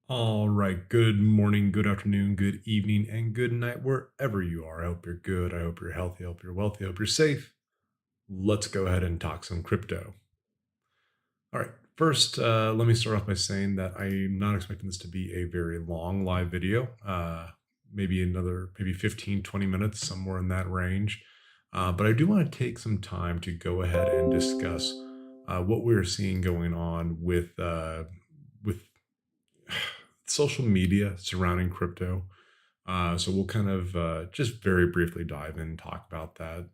All right. Good morning, good afternoon, good evening, and good night, wherever you are. I hope you're good. I hope you're healthy. I hope you're wealthy. I hope you're safe. Let's go ahead and talk some crypto. All right. First, let me start off by saying that I'm not expecting this to be a very long live video. Maybe another, maybe 15, 20 minutes, somewhere in that range. But I do want to take some time to go ahead and discuss what we're seeing going on with social media surrounding crypto. So we'll kind of just very briefly dive in and talk about that.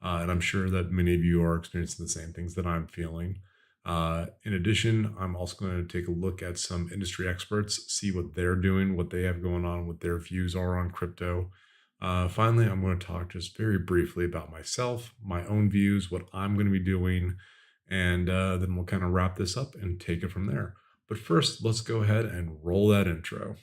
And I'm sure that many of you are experiencing the same things that I'm feeling. In addition, I'm also going to take a look at some industry experts, see what they're doing, what they have going on, what their views are on crypto. Finally, I'm going to talk just very briefly about myself, my own views, what I'm going to be doing, and then we'll kind of wrap this up and take it from there. But first, let's go ahead and roll that intro.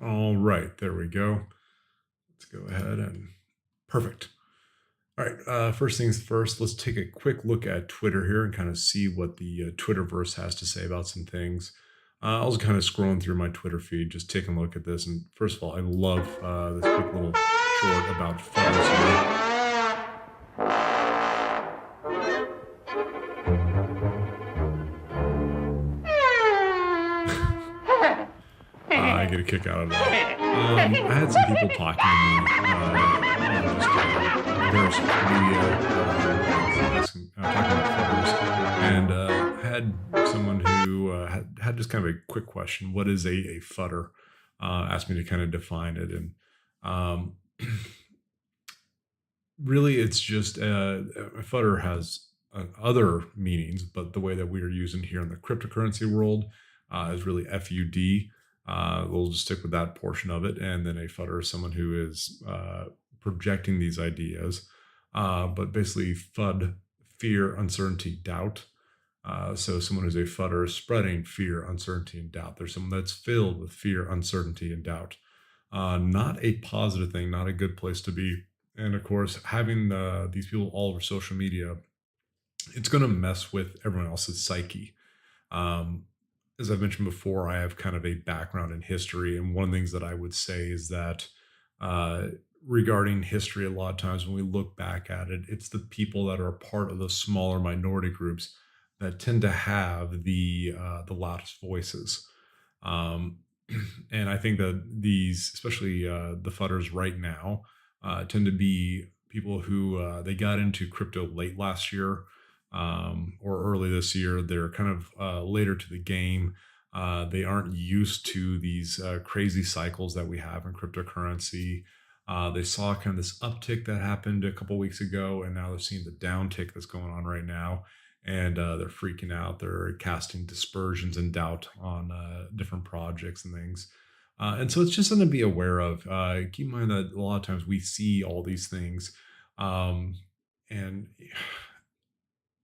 All right, there we go. Let's go ahead and perfect. All right, first things first, let's take a quick look at Twitter here and kind of see what the Twitterverse has to say about some things. I was kind of scrolling through my Twitter feed, just taking a look at this. And first of all, I love this quick little short about photos here. I get a kick out of that. I had some people talking to me, just various media, talking about photos, and I had someone who had just kind of a quick question. What is a futter? Asked me to kind of define it, and um, really, it's just a futter has other meanings, but the way that we are using here in the cryptocurrency world is really FUD. We'll just stick with that portion of it. And then a futter is someone who is projecting these ideas, but basically FUD, fear, uncertainty, doubt. So someone who's a futter is spreading fear, uncertainty, and doubt. There's someone that's filled with fear, uncertainty, and doubt. Not a positive thing, not a good place to be. And of course, having these people all over social media, it's going to mess with everyone else's psyche. Um, as I've mentioned before, I have kind of a background in history, and one of the things that I would say is that uh, regarding history, a lot of times when we look back at it, it's the people that are a part of the smaller minority groups that tend to have the loudest voices. Um, and I think that these, especially the fudders right now, tend to be people who they got into crypto late last year or early this year. They're kind of later to the game. They aren't used to these crazy cycles that we have in cryptocurrency. They saw kind of this uptick that happened a couple weeks ago, and now they're seeing the downtick that's going on right now. And they're freaking out. They're casting dispersions and doubt on different projects and things. And so it's just something to be aware of. Keep in mind that a lot of times we see all these things, um, and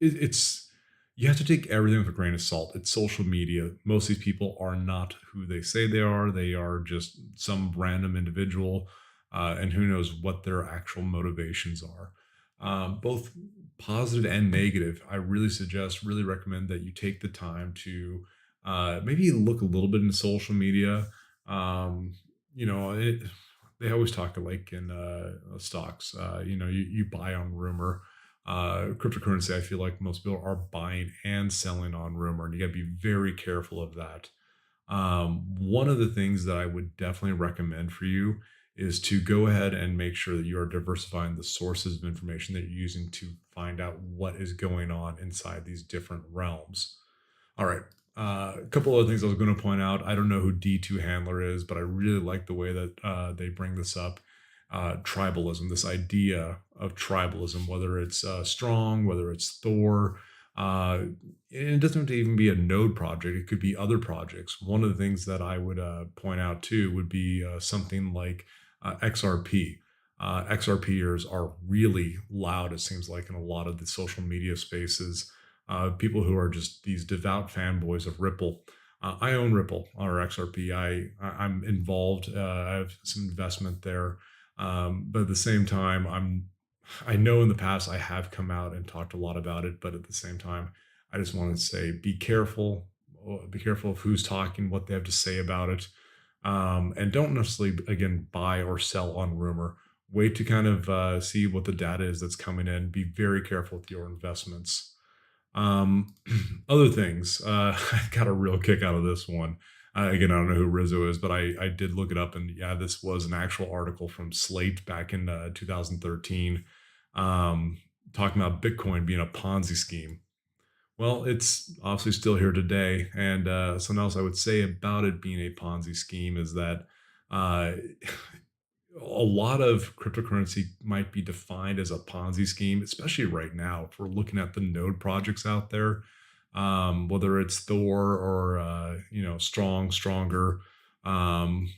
it's you have to take everything with a grain of salt. It's social media. Most of these people are not who they say they are. They are just some random individual, and who knows what their actual motivations are. Both positive and negative. I really suggest, really recommend that you take the time to maybe look a little bit into social media. Um, you know, they always talk like in stocks. You buy on rumor. Cryptocurrency, I feel like most people are buying and selling on rumor, and you got to be very careful of that. One of the things that I would definitely recommend for you is to go ahead and make sure that you are diversifying the sources of information that you're using to find out what is going on inside these different realms. All right. A couple other things I was going to point out. I don't know who D2 Handler is, but I really like the way that they bring this up. Tribalism, this idea of tribalism, whether it's Strong, whether it's Thor. And it doesn't have to even be a node project, it could be other projects. One of the things that I would point out too would be something like XRP. XRPers are really loud, it seems like, in a lot of the social media spaces. People who are just these devout fanboys of Ripple. I own Ripple or XRP. I'm involved. I have some investment there, but at the same time, I know in the past I have come out and talked a lot about it, but at the same time, I just want to say be careful. Be careful of who's talking, what they have to say about it, and don't necessarily again buy or sell on rumor. Wait to kind of see what the data is that's coming in. Be very careful with your investments. Um, other things, I got a real kick out of this one. Again, I don't know who Rizzo is, but I did look it up, and yeah, this was an actual article from Slate back in 2013, um, talking about Bitcoin being a Ponzi scheme. Well, it's obviously still here today, and something else I would say about it being a Ponzi scheme is that uh, a lot of cryptocurrency might be defined as a Ponzi scheme, especially right now. If we're looking at the node projects out there, whether it's Thor or Strong, Stronger, um,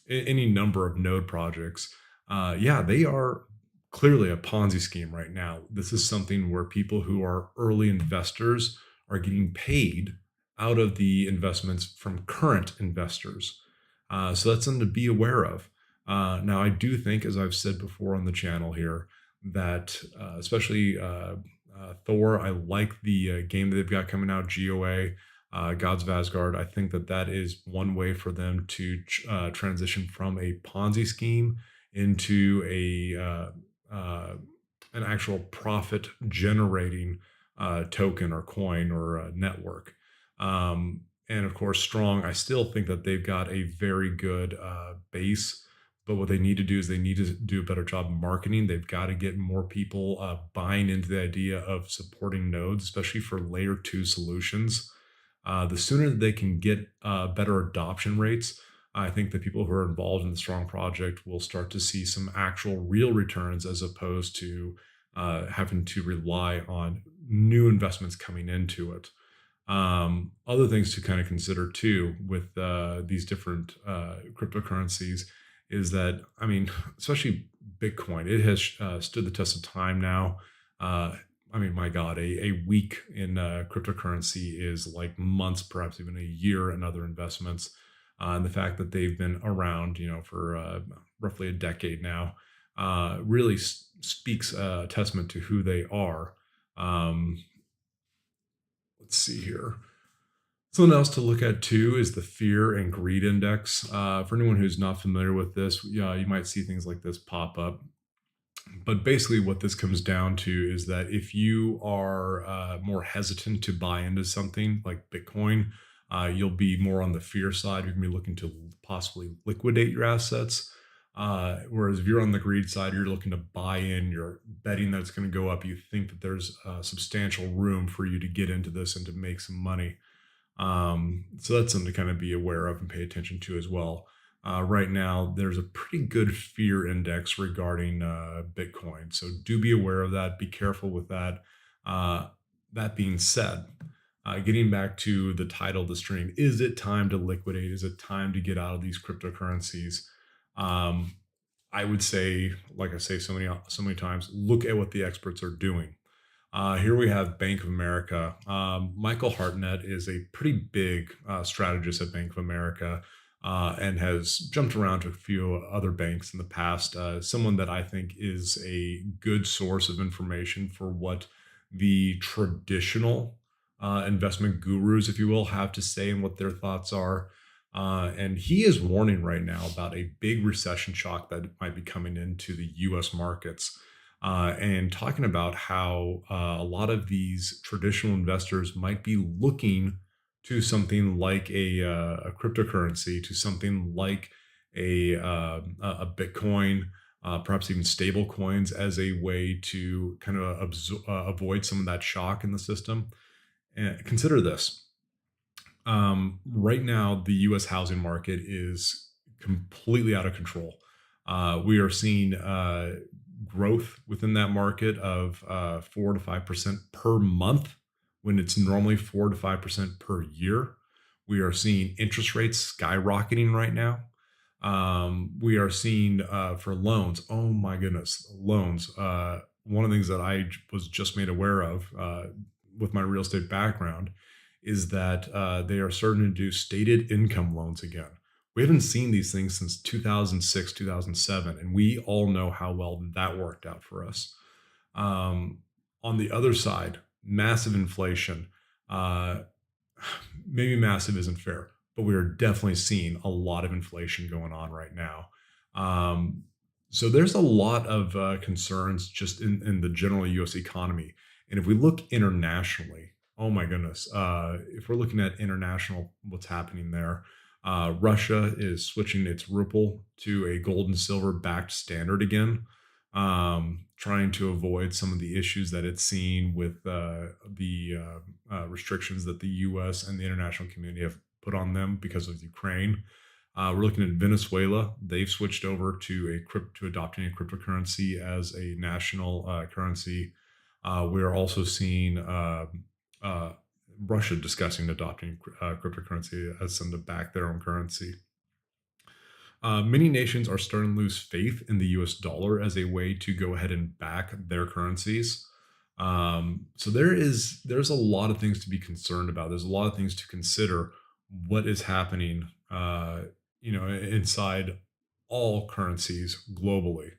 any number of node projects, yeah, they are clearly a Ponzi scheme right now. This is something where people who are early investors are getting paid out of the investments from current investors. So that's something to be aware of. Now, I do think, as I've said before on the channel here, that especially Thor, I like the game that they've got coming out, GOA, Gods of Asgard. I think that that is one way for them to transition from a Ponzi scheme into an actual profit generating token or coin or network. And of course, Strong, I still think that they've got a very good base. But what they need to do is they need to do a better job marketing. They've got to get more people buying into the idea of supporting nodes, especially for layer two solutions. The sooner that they can get better adoption rates, I think the people who are involved in the Strong project will start to see some actual real returns as opposed to having to rely on new investments coming into it. Other things to kind of consider too with these different cryptocurrencies is that, I mean, especially Bitcoin, it has stood the test of time now. Uh, I mean, my God, a week in cryptocurrency is like months, perhaps even a year in other investments. And the fact that they've been around, for roughly a decade now, really speaks a testament to who they are. Um, let's see here. Something else to look at too is the fear and greed index. For anyone who's not familiar with this, yeah, you might see things like this pop up. But basically, what this comes down to is that if you are more hesitant to buy into something like Bitcoin, you'll be more on the fear side. You're going to be looking to possibly liquidate your assets. Whereas if you're on the greed side, you're looking to buy in, you're betting that it's going to go up. You think that there's substantial room for you to get into this and to make some money. So that's something to kind of be aware of and pay attention to as well. Right now, there's a pretty good fear index regarding Bitcoin. So do be aware of that. Be careful with that. Uh, that being said, getting back to the title of the stream, is it time to liquidate? Is it time to get out of these cryptocurrencies? Um, I would say, like I say so many times, look at what the experts are doing. Here we have Bank of America. Michael Hartnett is a pretty big strategist at Bank of America and has jumped around to a few other banks in the past. Someone that I think is a good source of information for what the traditional investment gurus, if you will, have to say and what their thoughts are. And he is warning right now about a big recession shock that might be coming into the US markets and talking about how a lot of these traditional investors might be looking to something like a cryptocurrency, to something like a Bitcoin, perhaps even stable coins as a way to kind of avoid some of that shock in the system. And consider this. Right now, the US housing market is completely out of control. We are seeing growth within that market of 4 to 5% per month when it's normally 4 to 5% per year. We are seeing interest rates skyrocketing right now. We are seeing for loans. Oh my goodness, loans. One of the things that was just made aware of with my real estate background is that they are starting to do stated income loans again. We haven't seen these things since 2006, 2007, and we all know how well that worked out for us. Um, on the other side, massive inflation. Uh, Maybe massive isn't fair, but we are definitely seeing a lot of inflation going on right now. Um, so there's a lot of concerns just in the general U.S. economy. And if we look internationally, oh my goodness, if we're looking at international, what's happening there, Russia is switching its ruble to a gold and silver backed standard again, trying to avoid some of the issues that it's seen with the restrictions that the U.S. and the international community have put on them because of Ukraine. We're looking at Venezuela. They've switched over to adopting a cryptocurrency as a national currency. We are also seeing uh, Russia discussing adopting cryptocurrency as some to back their own currency. Many nations are starting to lose faith in the US dollar as a way to go ahead and back their currencies. So there's a lot of things to be concerned about. There's a lot of things to consider what is happening inside all currencies globally.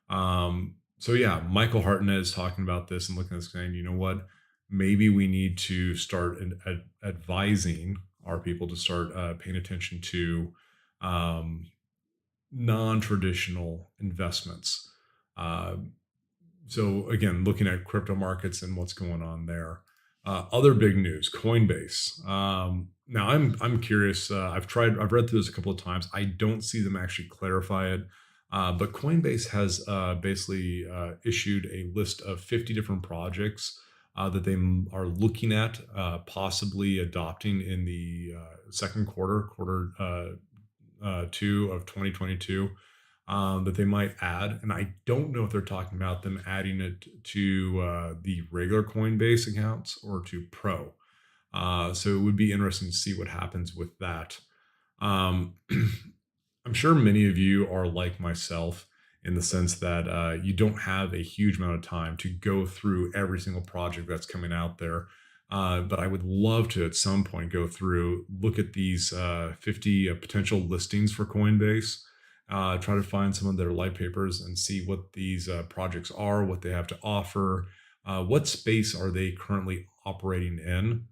So yeah, Michael Hartnett is talking about this and looking at this saying, you know what, maybe we need to start advising our people to start paying attention to um, non-traditional investments. Uh, so again, looking at crypto markets and what's going on there. Other big news: Coinbase. Now, I'm curious. I've read through this a couple of times. I don't see them actually clarify it, but Coinbase has basically issued a list of 50 different projects that they are looking at possibly adopting in the second quarter two of 2022 that they might add. And I don't know if they're talking about them adding it to the regular Coinbase accounts or to Pro. So it would be interesting to see what happens with that. Um, I'm sure many of you are like myself in the sense that you don't have a huge amount of time to go through every single project that's coming out there. But I would love to at some point go through, look at these 50 potential listings for Coinbase, try to find some of their light papers and see what these projects are, what they have to offer, what space are they currently operating in,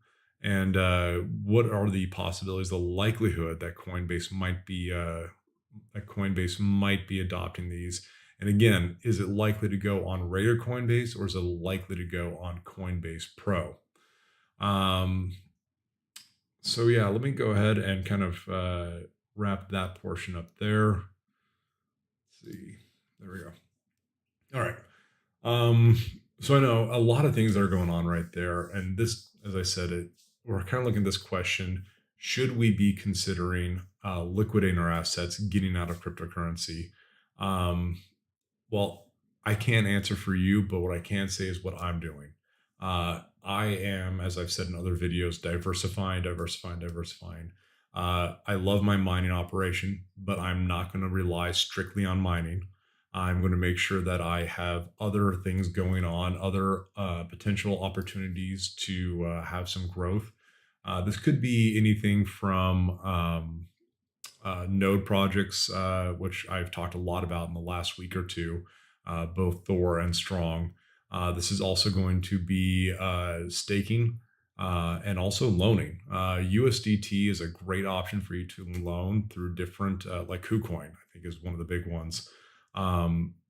and what are the possibilities, the likelihood that Coinbase might be adopting these. And again, is it likely to go on regular Coinbase or is it likely to go on Coinbase Pro? Um, so yeah, let me go ahead and kind of wrap that portion up there. Let's see. There we go. All right. So I know a lot of things are going on right there. And this, as I said, we're kind of looking at this question: should we be considering liquidating our assets, getting out of cryptocurrency? Um, well, I can't answer for you, but what I can say is what I'm doing. I am, as I've said in other videos, diversifying, diversifying, diversifying. I love my mining operation, but I'm not going to rely strictly on mining. I'm going to make sure that I have other things going on, other potential opportunities to have some growth. This could be anything from node projects, which I've talked a lot about in the last week or two, both Thor and Strong. This is also going to be staking and also loaning. USDT is a great option for you to loan through different, like KuCoin, I think is one of the big ones.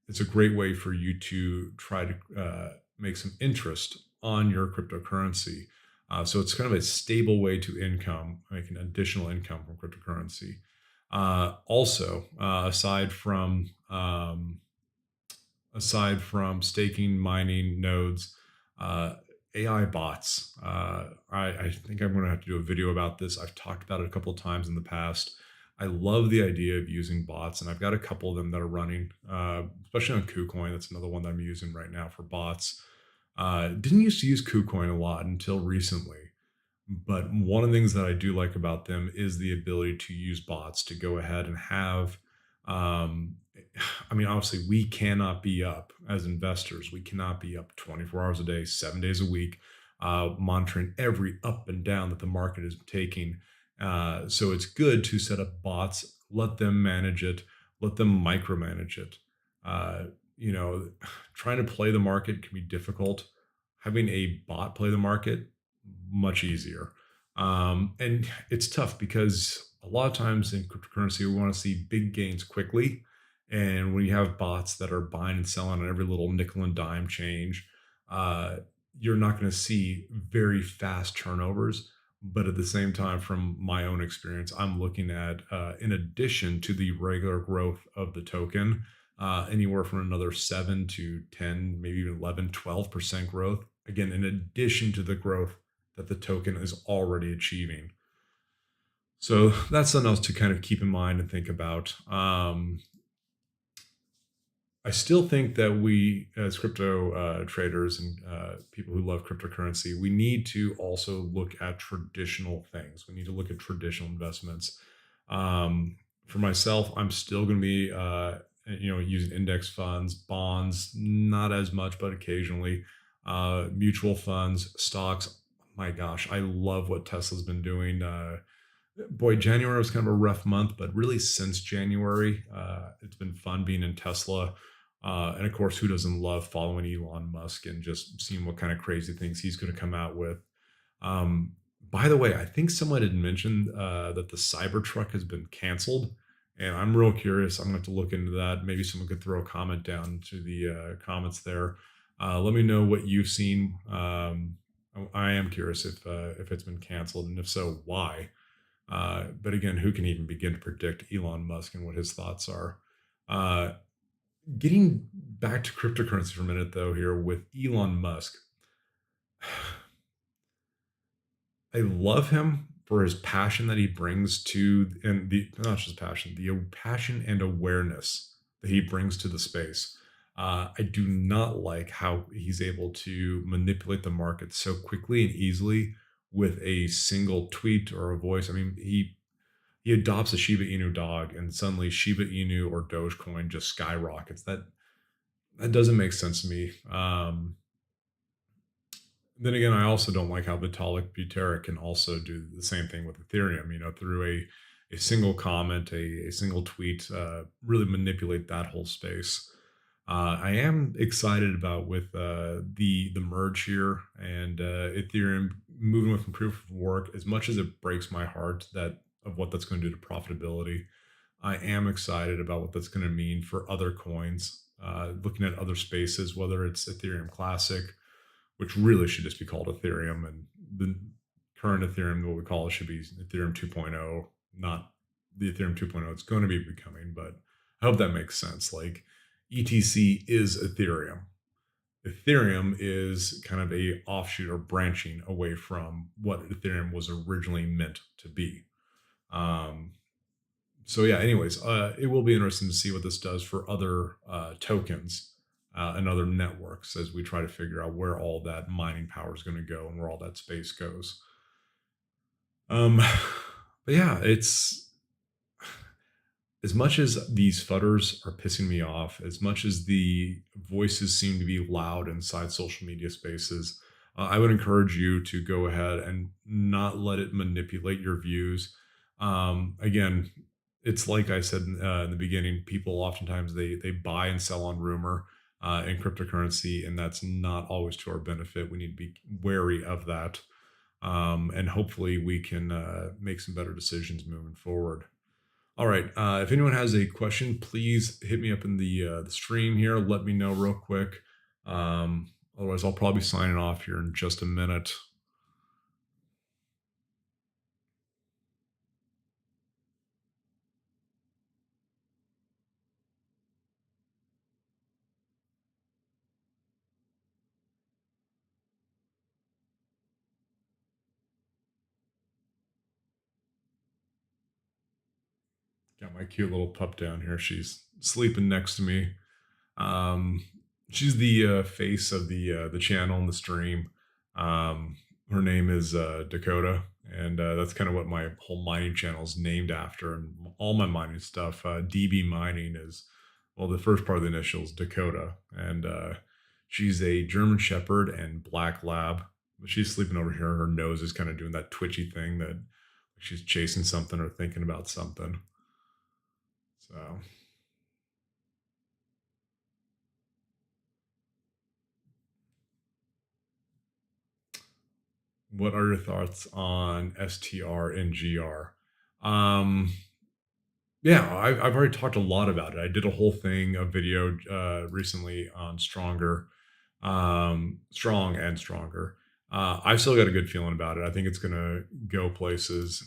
It's a great way for you to try to make some interest on your cryptocurrency. So it's kind of a stable way to make an additional income from cryptocurrency. Also, aside from staking, mining nodes, AI bots. I think I'm going to have to do a video about this. I've talked about it a couple of times in the past. I love the idea of using bots, and I've got a couple of them that are running, especially on KuCoin. That's another one that I'm using right now for bots. Didn't used to use KuCoin a lot until recently. But one of the things that I do like about them is the ability to use bots to go ahead and have Um, I mean, obviously, we cannot be up as investors. We cannot be up 24 hours a day, 7 days a week, monitoring every up and down that the market is taking. So it's good to set up bots, let them manage it, let them micromanage it. Uh, you know, trying to play the market can be difficult. Having a bot play the market, much easier. And it's tough because a lot of times in cryptocurrency, we want to see big gains quickly. And when you have bots that are buying and selling on every little nickel and dime change, uh, you're not going to see very fast turnovers. But at the same time, from my own experience, I'm looking at, in addition to the regular growth of the token, anywhere from another 7 to 10, maybe even 11, 12% growth. Again, in addition to the growth that the token is already achieving. So that's something else to kind of keep in mind and think about. I still think that we, as crypto traders and people who love cryptocurrency, we need to also look at traditional things. We need to look at traditional investments. For myself, I'm still going to be, using index funds, bonds, not as much, but occasionally, mutual funds, stocks. My gosh, I love what Tesla's been doing. Boy, January was kind of a rough month, but really since January, it's been fun being in Tesla. And of course, who doesn't love following Elon Musk and just seeing what kind of crazy things he's going to come out with? Um, by the way, I think someone had mentioned that the Cybertruck has been canceled, and I'm real curious. I'm going to have to look into that. Maybe someone could throw a comment down to the comments there. Let me know what you've seen. I am curious if it's been canceled, and if so, why. But again, who can even begin to predict Elon Musk and what his thoughts are? Uh, Getting back to cryptocurrency for a minute, though, here with Elon Musk, I love him for his passion that he brings to, and the not just passion, the passion and awareness that he brings to the space. I do not like how he's able to manipulate the market so quickly and easily with a single tweet or a voice. I mean, he adopts a Shiba Inu dog, and suddenly Shiba Inu or Dogecoin just skyrockets. That doesn't make sense to me. Then again, I also don't like how Vitalik Buterin can also do the same thing with Ethereum. Through a single comment, a single tweet, really manipulate that whole space. I am excited about with the merge here and Ethereum moving with proof of work. As much as it breaks my heart that of what that's going to do to profitability, I am excited about what that's going to mean for other coins. Looking at other spaces, whether it's Ethereum Classic, which really should just be called Ethereum, and the current Ethereum, what we call it, should be Ethereum 2.0, not the Ethereum 2.0 it's going to be becoming. But I hope that makes sense. Like, ETC is Ethereum. Ethereum is kind of a offshoot or branching away from what Ethereum was originally meant to be. Um, so yeah, anyways, it will be interesting to see what this does for other tokens and other networks as we try to figure out where all that mining power is going to go and where all that space goes. Um, but yeah, it's as much as these fudders are pissing me off, as much as the voices seem to be loud inside social media spaces, I would encourage you to go ahead and not let it manipulate your views. Again, it's like I said in the beginning, people oftentimes they buy and sell on rumor in cryptocurrency, and that's not always to our benefit. We need to be wary of that, and hopefully we can make some better decisions moving forward. All right. If anyone has a question, please hit me up in the stream here. Let me know real quick. Otherwise, I'll probably be signing off here in just a minute. Got my cute little pup down here. She's sleeping next to me. Um, she's the face of the channel and the stream. Her name is Dakota. And that's kind of what my whole mining channel is named after. And all my mining stuff, DB mining is, well, the first part of the initials, Dakota. And she's a German Shepherd and Black Lab. She's sleeping over here. Her nose is kind of doing that twitchy thing that she's chasing something or thinking about something. So, what are your thoughts on STR and GR? Um, Yeah, I've already talked a lot about it. I did a whole thing, a video recently on strong and stronger. I've still got a good feeling about it. I think it's going to go places.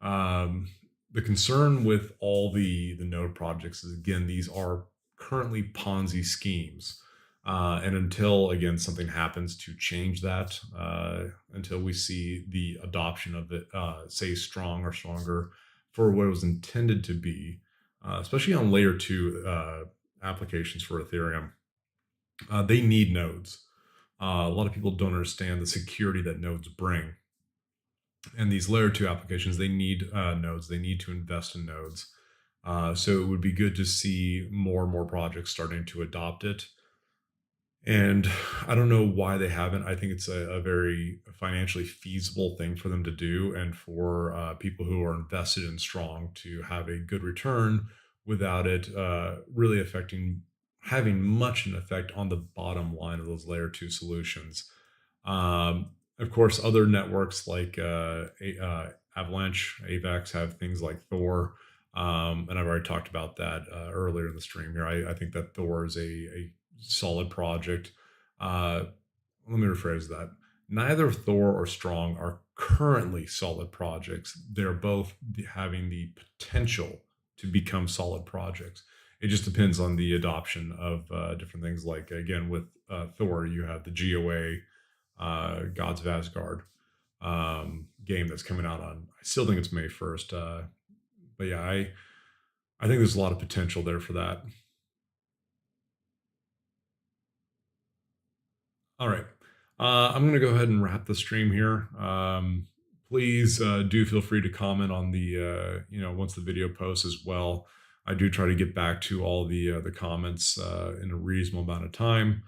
Um, the concern with all the node projects is, again, these are currently Ponzi schemes. And until, again, something happens to change that, until we see the adoption of it, say, strong or stronger for what it was intended to be, especially on layer two applications for Ethereum, they need nodes. A lot of people don't understand the security that nodes bring, and these layer two applications, they need nodes. They need to invest in nodes. So it would be good to see more and more projects starting to adopt it. And I don't know why they haven't. I think it's a very financially feasible thing for them to do, and for people who are invested in Strong to have a good return without it really having much an effect on the bottom line of those layer two solutions. Of course, other networks like Avalanche, AVAX have things like Thor. And I've already talked about that earlier in the stream here. I think that Thor is a solid project. Uh, Let me rephrase that. Neither Thor or Strong are currently solid projects. They're both having the potential to become solid projects. It just depends on the adoption of different things. Like, again, with Thor, you have the GOA, Gods of Asgard game that's coming out on, I still think it's May 1st. But yeah, I think there's a lot of potential there for that. All right. I'm going to go ahead and wrap the stream here. Please do feel free to comment on once the video posts as well. I do try to get back to all the comments in a reasonable amount of time.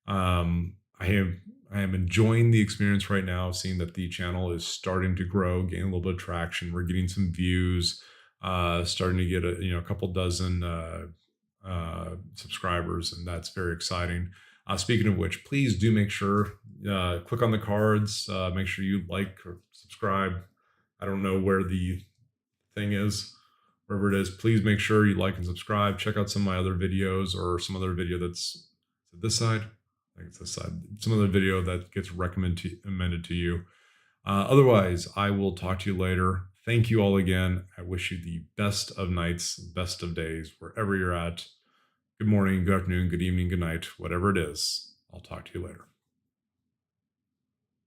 I am enjoying the experience right now, seeing that the channel is starting to grow, gain a little bit of traction. We're getting some views, starting to get a couple dozen subscribers, and that's very exciting. Speaking of which, please do make sure click on the cards. Make sure you like or subscribe. I don't know where the thing is, wherever it is. Please make sure you like and subscribe. Check out some of my other videos, or some other video that's, is it this side? I think it's this side. Some other video that gets recommended to you. Otherwise, I will talk to you later. Thank you all again. I wish you the best of nights, best of days, wherever you're at. Good morning, good afternoon, good evening, good night, whatever it is. I'll talk to you later.